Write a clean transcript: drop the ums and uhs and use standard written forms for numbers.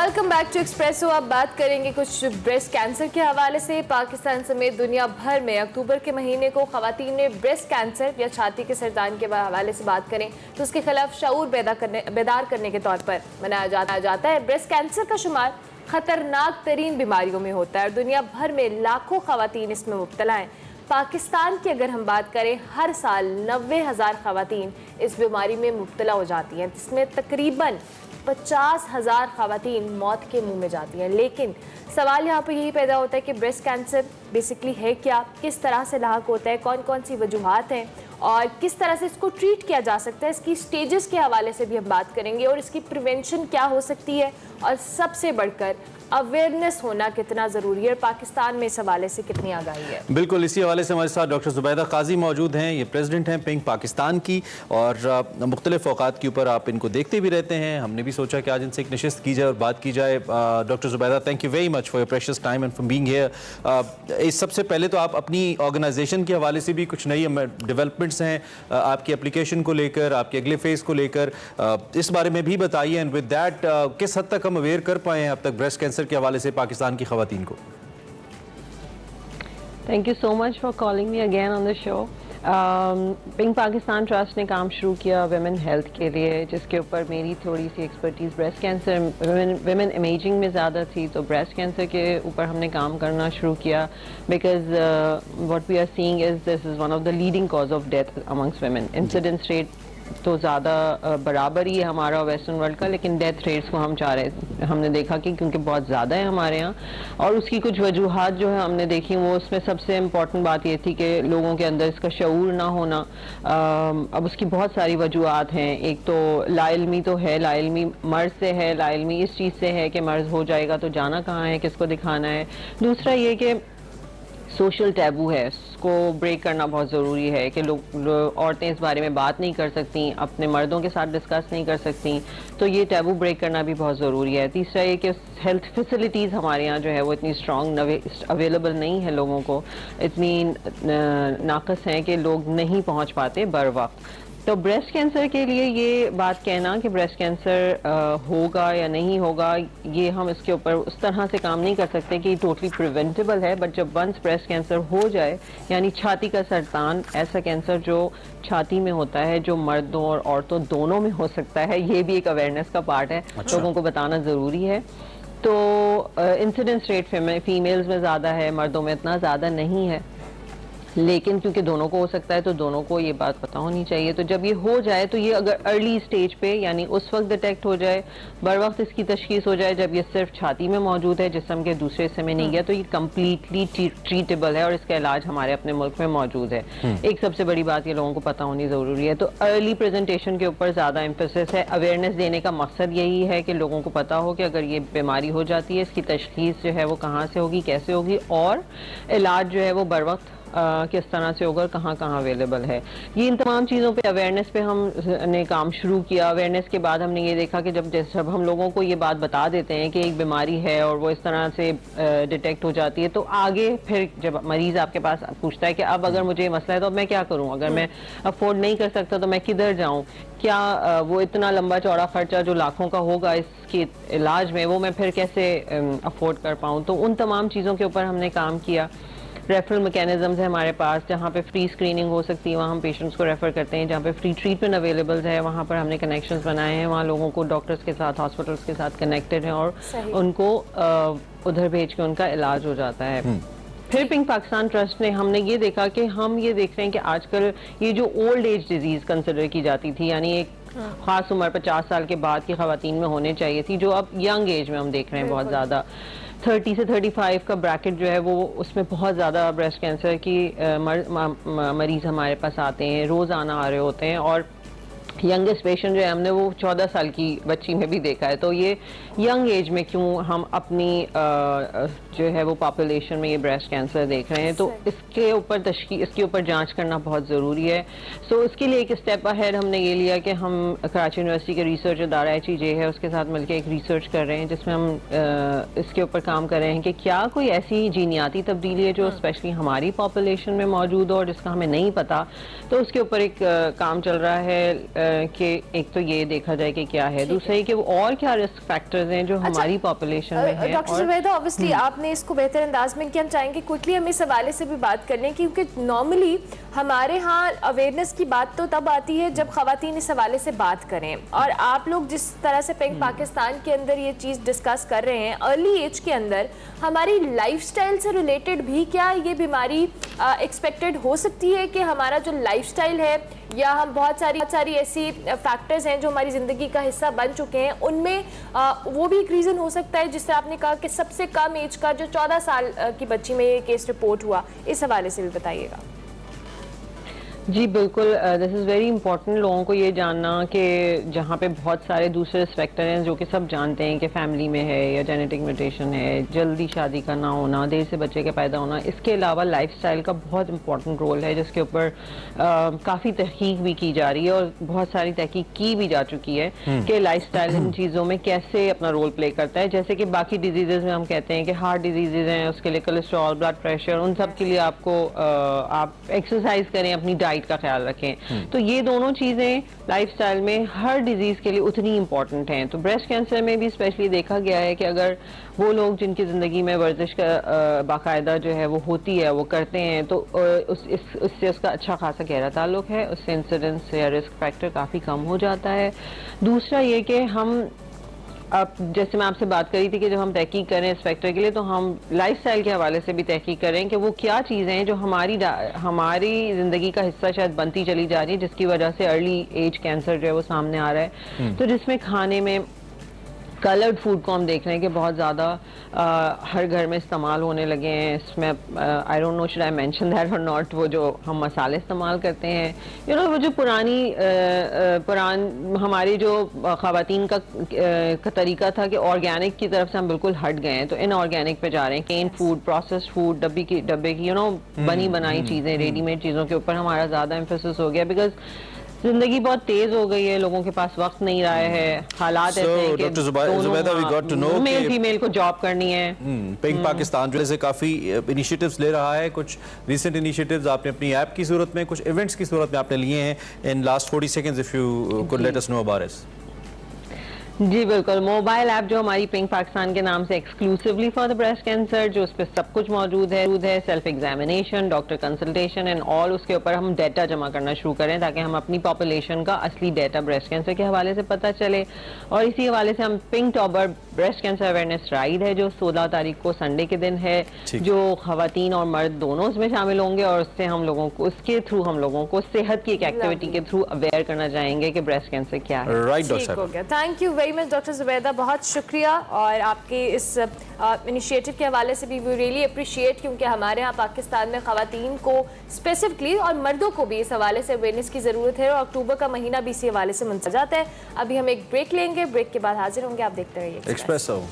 Welcome back to espresso. अब बात करेंगे कुछ ब्रेस्ट कैंसर के हवाले से। पाकिस्तान समेत दुनिया भर में अक्टूबर के महीने को खवातीन में ब्रेस्ट कैंसर या छाती के सरतान के हवाले से बात करें तो उसके खिलाफ शऊर बेदार करने के तौर पर मनाया जाता है। ब्रेस्ट कैंसर का शुमार खतरनाक तरीन बीमारियों में होता है और दुनिया भर में लाखों खवातीन इसमें मुब्तला हैं। पाकिस्तान की अगर हम बात करें, हर साल 90,000 खवातीन इस बीमारी में मुब्तला हो जाती हैं, जिसमें तकरीबन 50,000 खवातीन मौत के मुंह में जाती हैं। लेकिन सवाल यहाँ पर यही पैदा होता है कि ब्रेस्ट कैंसर बेसिकली है क्या, किस तरह से लाक होता है, कौन कौन सी वजूहात हैं और किस तरह से इसको ट्रीट किया जा सकता है। इसकी स्टेजेस के हवाले से भी हम बात करेंगे और इसकी प्रिवेंशन क्या हो सकती है और सबसे बढ़कर अवेयरनेस होना कितना ज़रूरी है। पाकिस्तान में इस हवाले से कितनी आगाही है। बिल्कुल, इसी हवाले से हमारे साथ डॉक्टर जुबैदा काजी मौजूद हैं। ये प्रेसिडेंट हैं पिंक पाकिस्तान की और मुख्तलिफ औकात के ऊपर आप इनको देखते भी रहते हैं। हमने भी सोचा कि आज इनसे एक नशिस्त की जाए और बात की जाए। Doctor Zubaida, thank you very much for your precious time and for being here. इस सबसे पहले तो आप अपनी ऑर्गेनाइजेशन के हवाले से भी कुछ नई डेवलपमेंट्स हैं आपकी एप्लीकेशन को लेकर, आपके अगले फेज़ को लेकर, इस बारे में भी बताइए। एंड विद दैट किस हद तक हम अवेयर कर पाए हैं अब तक ब्रेस्ट कैंसर के हवाले से पाकिस्तान की खवातीन को। Thank you so much for calling me again on the show. Pink Pakistan trust ने काम शुरू किया विमेन हेल्थ के लिए, जिसके ऊपर मेरी थोड़ी सी expertise breast cancer women imaging में ज़्यादा थी, तो ब्रेस्ट कैंसर के ऊपर हमने काम करना शुरू किया because what we are seeing is this is one of the leading cause of death amongst women. Incidence rate तो ज़्यादा बराबर ही है हमारा वेस्टर्न वर्ल्ड का, लेकिन डेथ रेट्स को हमने देखा कि क्योंकि बहुत ज़्यादा है हमारे यहाँ, और उसकी कुछ वजूहात जो है हमने देखी, वो उसमें सबसे इम्पॉर्टेंट बात ये थी कि लोगों के अंदर इसका शऊर ना होना। अब उसकी बहुत सारी वजूहात हैं। एक तो लाइल्मी तो है, लाइल्मी मर्ज से है, लाइल्मी इस चीज़ से है कि मर्ज हो जाएगा तो जाना कहाँ है, किसको दिखाना है। दूसरा ये कि सोशल टैबू है, उसको ब्रेक करना बहुत ज़रूरी है कि लोग औरतें इस बारे में बात नहीं कर सकती, अपने मर्दों के साथ डिस्कस नहीं कर सकती, तो ये टैबू ब्रेक करना भी बहुत ज़रूरी है। तीसरा ये कि हेल्थ फैसिलिटीज़ हमारे यहाँ जो है वो इतनी स्ट्रॉन्ग अवेलेबल नहीं है, लोगों को इतनी नाकस हैं कि लोग नहीं पहुँच पाते बर वक्त। तो ब्रेस्ट कैंसर के लिए ये बात कहना कि ब्रेस्ट कैंसर होगा या नहीं होगा, ये हम इसके ऊपर उस तरह से काम नहीं कर सकते कि टोटली प्रिवेंटेबल है। बट जब वंस ब्रेस्ट कैंसर हो जाए, यानी छाती का सरतान, ऐसा कैंसर जो छाती में होता है, जो मर्दों और औरतों दोनों में हो सकता है, ये भी एक अवेयरनेस का पार्ट है। अच्छा। लोगों को बताना ज़रूरी है। तो इंसिडेंस रेट फीमेल्स में ज़्यादा है, मर्दों में इतना ज़्यादा नहीं है, लेकिन क्योंकि दोनों को हो सकता है तो दोनों को ये बात पता होनी चाहिए। तो जब ये हो जाए तो ये अगर अर्ली स्टेज पे, यानी उस वक्त डिटेक्ट हो जाए, बर वक्त इसकी तशखीस हो जाए, जब ये सिर्फ छाती में मौजूद है, जिस्म के दूसरे हिस्से में नहीं गया, तो ये कम्प्लीटली ट्रीटेबल है और इसका इलाज हमारे अपने मुल्क में मौजूद है। एक सबसे बड़ी बात ये लोगों को पता होनी ज़रूरी है। तो अर्ली प्रेजेंटेशन के ऊपर ज़्यादा एम्फेसिस है। अवेयरनेस देने का मकसद यही है कि लोगों को पता हो कि अगर ये बीमारी हो जाती है, इसकी तशखीस जो है वो कहाँ से होगी, कैसे होगी, और इलाज जो है वो बर वक्त किस तरह से होगा, कहाँ कहाँ अवेलेबल है। ये इन तमाम चीज़ों पे अवेयरनेस पे हमने काम शुरू किया। अवेयरनेस के बाद हमने ये देखा कि जब हम लोगों को ये बात बता देते हैं कि एक बीमारी है और वो इस तरह से डिटेक्ट हो जाती है, तो आगे फिर जब मरीज़ आपके पास पूछता है कि अब अगर मुझे मसला है तो अब मैं क्या करूँ, अगर मैं अफोर्ड नहीं कर सकता तो मैं किधर जाऊँ, क्या वो इतना लंबा चौड़ा खर्चा जो लाखों का होगा इसके इलाज में, वो मैं फिर कैसे अफोर्ड कर पाऊँ। तो उन तमाम चीज़ों के ऊपर हमने काम किया। रेफरल मैकेनिज्म्स है हमारे पास, जहाँ पे फ्री स्क्रीनिंग हो सकती है वहाँ हम पेशेंट्स को रेफ़र करते हैं। जहाँ पे फ्री ट्रीटमेंट अवेलेबल है वहाँ पर हमने कनेक्शंस बनाए हैं, वहाँ लोगों को डॉक्टर्स के साथ, हॉस्पिटल्स के साथ कनेक्टेड हैं और उनको उधर भेज के उनका इलाज हो जाता है। फिर पिंक पाकिस्तान ट्रस्ट ने हमने ये देखा कि हम ये देख रहे हैं कि आजकल ये जो ओल्ड एज डिजीज़ कंसिडर की जाती थी, यानी एक ख़ास उम्र 50 साल के बाद की ख़वातीन में होने चाहिए थी, जो अब यंग एज में हम देख रहे हैं बहुत ज़्यादा। 30 से 35 का ब्रैकेट जो है वो उसमें बहुत ज़्यादा ब्रेस्ट कैंसर की मरीज़ हमारे पास आते हैं, रोज़ाना आ रहे होते हैं। और यंगेस्ट पेशेंट जो है हमने वो 14 साल की बच्ची में भी देखा है। तो ये यंग एज में क्यों हम अपनी जो है वो पॉपुलेशन में ये ब्रेस्ट कैंसर देख रहे हैं, तो इसके ऊपर जांच करना बहुत ज़रूरी है। सो इसके लिए एक स्टेप अहेड हमने ये लिया कि हम कराची यूनिवर्सिटी के रिसर्च अदारा HEJ है उसके साथ मिलकर एक रिसर्च कर रहे हैं, जिसमें हम इसके ऊपर काम कर रहे हैं कि क्या कोई ऐसी जीनियाती तब्दीली है जो स्पेशली हमारी पॉपुलेशन में मौजूद हो और जिसका हमें नहीं पता। तो उसके ऊपर एक काम चल रहा है कि एक तो ये देखा जाए कि क्या है, दूसरा ये कि वो और क्या रिस्क फैक्टर्स हैं जो हमारी पॉपुलेशन में है। डॉक्टर जुबैदा, ऑब्वियसली आपने इसको बेहतर अंदाज में कि हम चाहेंगे क्विकली हम इस हवाले से भी बात कर लें, क्योंकि नॉर्मली हमारे यहाँ अवेयरनेस की बात तो तब आती है जब खवातीन इस हवाले से बात करें, और आप लोग जिस तरह से पिंक पाकिस्तान के अंदर ये चीज़ डिस्कस कर रहे हैं, अर्ली एज के अंदर हमारी लाइफस्टाइल से रिलेटेड भी क्या ये बीमारी एक्सपेक्टेड हो सकती है कि हमारा जो लाइफस्टाइल है या हम बहुत सारी ऐसी फैक्टर्स हैं जो हमारी ज़िंदगी का हिस्सा बन चुके हैं, उनमें वो भी एक रीज़न हो सकता है, जिससे आपने कहा कि सबसे कम एज का जो 14 साल की बच्ची में ये केस रिपोर्ट हुआ, इस हवाले से भी बताइएगा। जी बिल्कुल, दिस इज़ वेरी इंपॉर्टेंट लोगों को ये जानना कि जहाँ पे बहुत सारे दूसरे फैक्टर हैं जो कि सब जानते हैं कि फैमिली में है या जेनेटिक म्यूटेशन है, जल्दी शादी का ना होना, देर से बच्चे का पैदा होना, इसके अलावा लाइफस्टाइल का बहुत इंपॉर्टेंट रोल है जिसके ऊपर काफ़ी तहकीक भी की जा रही है और बहुत सारी तहकीक की भी जा चुकी है कि लाइफस्टाइल इन चीज़ों में कैसे अपना रोल प्ले करता है। जैसे कि बाकी डिजीज़ में हम कहते हैं कि हार्ट डिजीज़ हैं, उसके लिए कोलेस्ट्रॉल, ब्लड प्रेशर, उन सब के लिए आपको आप एक्सरसाइज करें, अपनी डाइट का ख्याल रखें। तो ये दोनों चीजें लाइफस्टाइल में हर डिजीज के लिए उतनी इंपॉर्टेंट हैं। तो ब्रेस्ट कैंसर में भी स्पेशली देखा गया है कि अगर वो लोग जिनकी जिंदगी में वर्जिश का बाकायदा जो है वो होती है, वो करते हैं, तो उससे उसका अच्छा खासा गहरा ताल्लुक है, उससे इंसिडेंस या रिस्क फैक्टर काफी कम हो जाता है। दूसरा ये कि हम अब जैसे मैं आपसे बात करी थी कि जब हम तहकीक करें इस फैक्टर के लिए, तो हम लाइफस्टाइल के हवाले से भी तहकीक करें कि वो क्या चीज़ें हैं जो हमारी ज़िंदगी का हिस्सा शायद बनती चली जा रही है, जिसकी वजह से अर्ली एज कैंसर जो है वो सामने आ रहा है। तो जिसमें खाने में कलर्ड फूड को हम देख रहे हैं कि बहुत ज़्यादा हर घर में इस्तेमाल होने लगे हैं। इसमें I don't know should I mention that और नॉट, वो जो हम मसाले इस्तेमाल करते हैं, यू नो वो जो हमारी जो ख़वातीन का तरीका था कि ऑर्गेनिक की तरफ से हम बिल्कुल हट गए हैं, तो इनऑर्गेनिक पे जा रहे हैं। केन फूड, प्रोसेस्ड फूड, डब्बे की यू नो बनी बनाई चीज़ें, रेडीमेड चीज़ों के ऊपर हमारा ज़्यादा एम्फेसिस हो गया, बिकॉज जिंदगी बहुत तेज हो गई है, लोगों के पास वक्त नहीं रहा है, हालात ऐसे हैं कि दोनों मेल फीमेल को जॉब करनी है। पिंक पाकिस्तान जो है काफी इनिशिएटिव्स ले रहा है, कुछ रिसेंट इनिशिएटिव्स आपने अपनी ऐप की सूरत में, कुछ इवेंट्स की सूरत में आपने लिए हैं in last 40 seconds, if you could let us know about it. जी बिल्कुल, मोबाइल ऐप जो हमारी पिंक पाकिस्तान के नाम से exclusively for the breast cancer, जो उस पर सब कुछ मौजूद है, self examination, doctor consultation and all, उसके ऊपर हम डाटा जमा करना शुरू करें ताकि हम अपनी पॉपुलेशन का असली डाटा ब्रेस्ट कैंसर के हवाले से पता चले। और इसी हवाले से हम pink tabor breast cancer awareness ride है जो 16 तारीख को संडे के दिन है, जो खवातीन और मर्द दोनों उसमें शामिल होंगे, और उससे हम लोगों को उसके थ्रू हम लोगों को सेहत की एक एक्टिविटी के थ्रू अवेयर करना चाहेंगे कि ब्रेस्ट कैंसर क्या है। Right doctor, thank you very much doctor Zubaida, बहुत शुक्रिया। और आपके इस इनिशिएटिव के हवाले से भी वी रियली अप्रिशिएट, क्योंकि हमारे यहाँ पाकिस्तान में खवातीन को स्पेसिफिकली और मर्दों को भी इस हवाले से अवेयरनेस की ज़रूरत है, और अक्टूबर का महीना भी इसी हवाले से मनसा जाता है। अभी हम एक ब्रेक लेंगे, ब्रेक के बाद हाजिर होंगे, आप देखते रहिए एक्सप्रेसो।